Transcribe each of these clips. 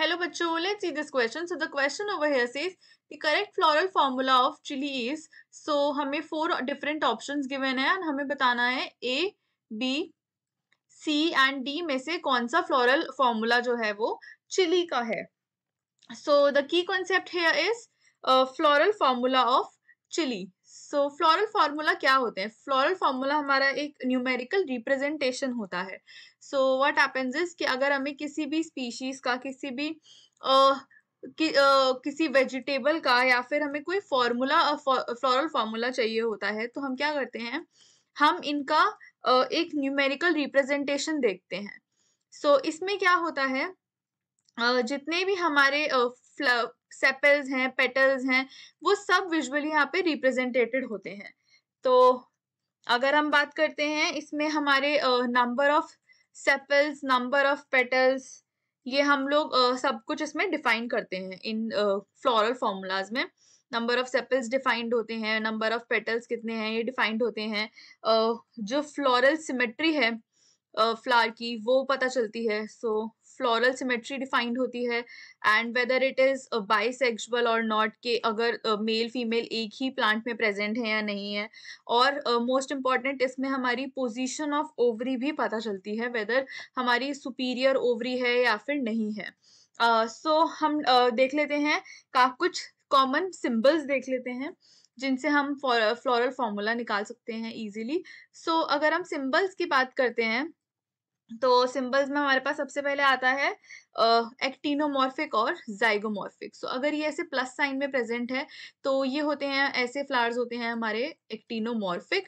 Hello बच्चों, let's see this question. So the question over here says the correct floral formula of chili is. So हमें 4 different options given है और हमें बताना है A, B, C and D में से कौन सा floral formula जो है वो chili का है. So the key concept here is floral formula of chili. So floral formula क्या होते हैं? Floral formula हमारा एक numerical representation होता है. So what happens is कि अगर हमें किसी भी species का किसी वेजिटेबल का या फिर हमें कोई फॉर्मूला फ्लोरल फॉर्मूला चाहिए होता है तो हम क्या करते हैं, हम इनका एक न्यूमेरिकल रिप्रेजेंटेशन देखते हैं. सो इसमें क्या होता है, जितने भी हमारे सेपल्स हैं, पेटल्स हैं, वो सब विजुअली यहाँ पे रिप्रेजेंटेटेड होते हैं. तो अगर हम बात करते हैं इसमें हमारे number of sepals, number of petals, ये हम लोग सब कुछ इसमें डिफाइन करते हैं इन फ्लोरल फॉर्मूलाज में. नंबर ऑफ सेपल्स डिफाइंड होते हैं, नंबर ऑफ पेटल्स कितने हैं ये डिफाइंड होते हैं. जो फ्लोरल सिमेट्री है फ्लावर की वो पता चलती है. सो फ्लोरल सिमेट्री डिफाइंड होती है and whether it is bisexual और नॉट, के अगर मेल फीमेल एक ही प्लांट में प्रेजेंट है या नहीं है. और मोस्ट इम्पॉर्टेंट इसमें हमारी पोजीशन ऑफ ओवरी भी पता चलती है, वेदर हमारी सुपीरियर ओवरी है या फिर नहीं है. सो हम देख लेते हैं कुछ कॉमन सिंबल्स देख लेते हैं जिनसे हम फ्लोरल फॉर्मूला निकाल सकते हैं इजीली. सो अगर हम सिंबल्स की बात करते हैं तो सिंबल्स में हमारे पास सबसे पहले आता है एक्टिनोमॉर्फिक और जाइगोमॉर्फिक. सो अगर ये ऐसे प्लस साइन में प्रेजेंट है तो ये होते हैं, ऐसे फ्लावर्स होते हैं हमारे एक्टिनोमॉर्फिक.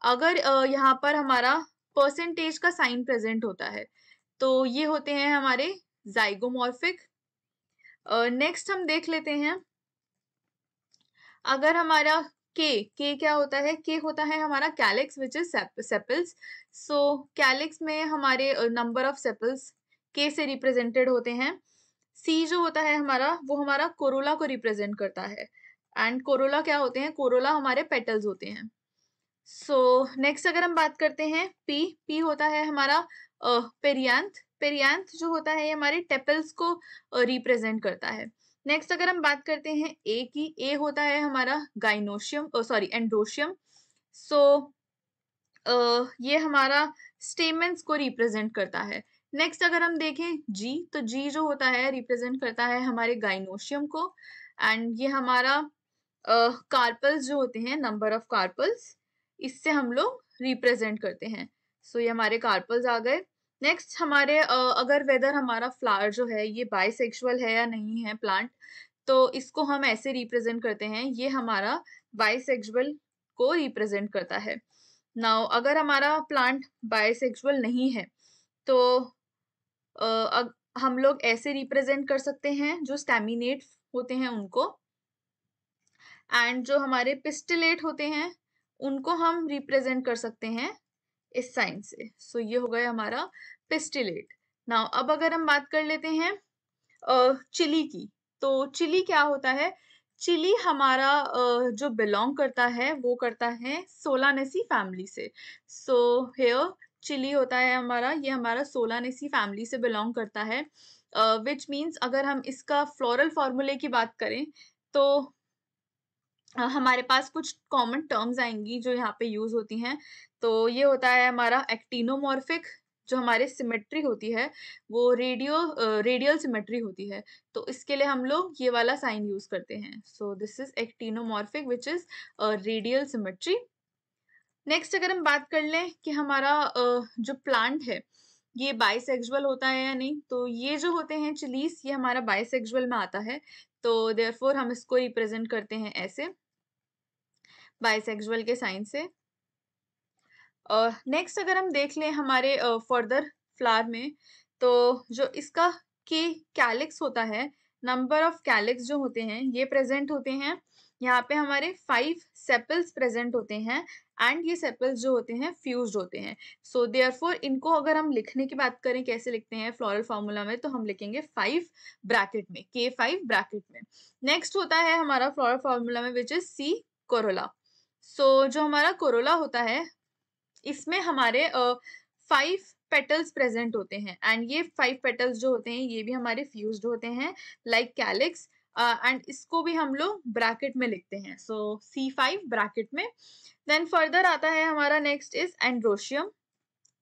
अगर यहाँ पर हमारा परसेंटेज का साइन प्रेजेंट होता है तो ये होते हैं हमारे जाइगोमॉर्फिक. नेक्स्ट हम देख लेते हैं, अगर हमारा के क्या होता है, के होता है हमारा calyx which is sepals. So calyx में हमारे नंबर ऑफ सेपल्स के से रिप्रेजेंटेड होते हैं. सी जो होता है हमारा वो हमारा कोरोला को रिप्रेजेंट करता है एंड कोरोला क्या होते हैं, कोरोला हमारे पेटल्स होते हैं. सो नेक्स्ट अगर हम बात करते हैं पी होता है हमारा पेरियांथ. पेरियांथ जो होता है ये हमारे टेपल्स को रिप्रेजेंट करता है. नेक्स्ट अगर हम बात करते हैं ए की, ए होता है हमारा गाइनोशियम, एंड्रोशियम. सो ये हमारा स्टेमेंस को रिप्रेजेंट करता है. नेक्स्ट अगर हम देखें जी, तो जी जो होता है रिप्रेजेंट करता है हमारे गाइनोशियम को एंड ये हमारा कार्पल्स जो होते हैं, नंबर ऑफ कार्पल्स, इससे हम लोग रिप्रेजेंट करते हैं. सो ये हमारे कार्पल्स आ गए. नेक्स्ट हमारे अगर वेदर हमारा फ्लावर जो है ये बाइसेक्सुअल है या नहीं है प्लांट, तो इसको हम ऐसे रिप्रेजेंट करते हैं, ये हमारा बाइसेक्सुअल को रिप्रेजेंट करता है. नाउ अगर हमारा प्लांट बाइसेक्सुअल नहीं है तो हम लोग ऐसे रिप्रेजेंट कर सकते हैं, जो स्टैमिनेट होते हैं उनको, एंड जो हमारे पिस्टिलेट होते हैं उनको हम रिप्रेजेंट कर सकते हैं इस साइन से. सो ये हो गया हमारा पिस्टिलेट. नाउ अब अगर हम बात कर लेते हैं चिली की, तो चिली क्या होता है, चिली हमारा जो बिलोंग करता है वो करता है सोलानेसी फैमिली से. सो हियर चिली होता है हमारा, ये हमारा सोलानेसी फैमिली से बिलोंग करता है, विच मीन्स अगर हम इसका फ्लोरल फॉर्मूले की बात करें तो हमारे पास कुछ कॉमन टर्म्स आएंगी जो यहाँ पे यूज होती हैं. तो ये होता है हमारा एक्टिनोमॉर्फिक, जो हमारे सिमेट्री होती है वो रेडियल सिमेट्री होती है, तो इसके लिए हम लोग ये वाला साइन यूज करते हैं. So this is actinomorphic which is radial symmetry. Next अगर हम बात कर लें कि हमारा जो प्लांट है ये बाइसेक्सुअल होता है या नहीं, तो ये जो होते हैं चिलीज ये हमारा बाइसेक्सुअल में आता है, तो देयरफॉर हम इसको रिप्रेजेंट करते हैं ऐसे बाइसेक्सुअल के साइन से. नेक्स्ट अगर हम देख लें हमारे फर्दर फ्लावर में, तो जो इसका के कैलिक्स होता है, नंबर ऑफ कैलिक्स जो होते हैं ये प्रेजेंट होते हैं. यहाँ पे हमारे 5 सेपल्स प्रेजेंट होते हैं एंड ये सेपल्स जो होते हैं फ्यूज्ड होते हैं. सो देयरफॉर इनको अगर हम लिखने की बात करें कैसे लिखते हैं फ्लोरल फॉर्मूला में, तो हम लिखेंगे 5 ब्रैकेट में, K5 ब्रैकेट में. नेक्स्ट होता है हमारा फ्लोरल फॉर्मूला में विच इज सी कोरोला. सो जो हमारा कोरोला होता है इसमें हमारे 5 पेटल्स प्रेजेंट होते हैं एंड ये 5 पेटल्स जो होते हैं ये भी हमारे फ्यूज्ड होते हैं लाइक कैलिक्स एंड इसको भी हम लोग ब्रैकेट में लिखते हैं, सो C5 ब्रैकेट में। देन फर्दर आता है हमारा नेक्स्ट इज एंड्रोशियम।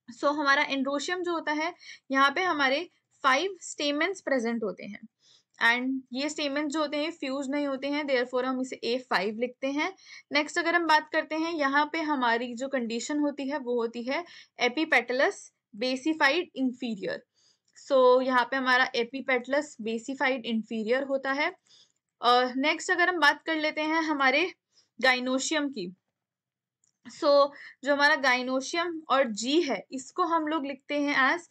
सो हमारा एंड्रोशियम जो होता है यहाँ पे हमारे 5 स्टेमेंस प्रेजेंट होते हैं एंड ये स्टेमेंस जो होते हैं फ्यूज नहीं होते हैं, देयरफॉर हम इसे A5 लिखते हैं। नेक्स्ट अगर हम बात करते हैं यहाँ पे हमारी जो कंडीशन होती है वो होती है एपीपेटलस बेसिफाइड इंफीरियर। सो यहाँ पे हमारा एपीपेटलस बेसिफाइड इंफीरियर होता है। नेक्स्ट अगर हम बात कर लेते हैं हमारे गाइनोशियम की, जो हमारा गाइनोशियम और जी है इसको हम लोग लिखते हैं एज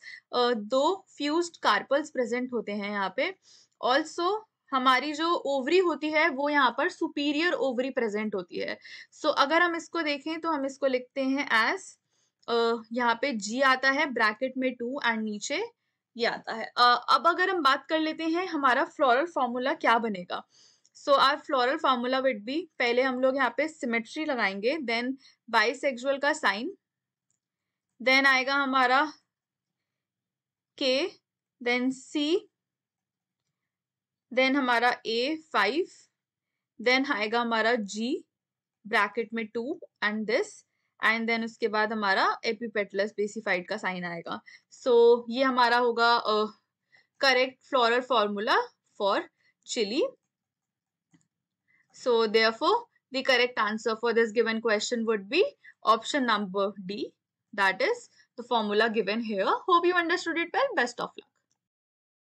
2 फ्यूज्ड कार्पल्स प्रेजेंट होते हैं यहाँ पे। ऑल्सो हमारी जो ओवरी होती है वो यहाँ पर सुपीरियर ओवरी प्रेजेंट होती है। अगर हम इसको देखें तो हम इसको लिखते हैं एज यहाँ पे जी आता है ब्रैकेट में 2 एंड नीचे ये आता है। अब अगर हम बात कर लेते हैं हमारा फ्लोरल फॉर्मूला क्या बनेगा। Our floral formula would be, पहले हम लोग यहाँ पे सिमेट्री लगाएंगे, देन बाइसेक्सुअल का साइन, देन आएगा हमारा K, देन C, देन हमारा A5, देन आएगा हमारा G ब्रैकेट में 2 एंड दिस, एंड देन उसके बाद हमारा एपीपेटलस बेसिफाइड का साइन आएगा। ये हमारा होगा correct floral formula for chili. So therefore the correct answer for this given question would be option number D, that is the formula given here. Hope you understood it well. Best of luck.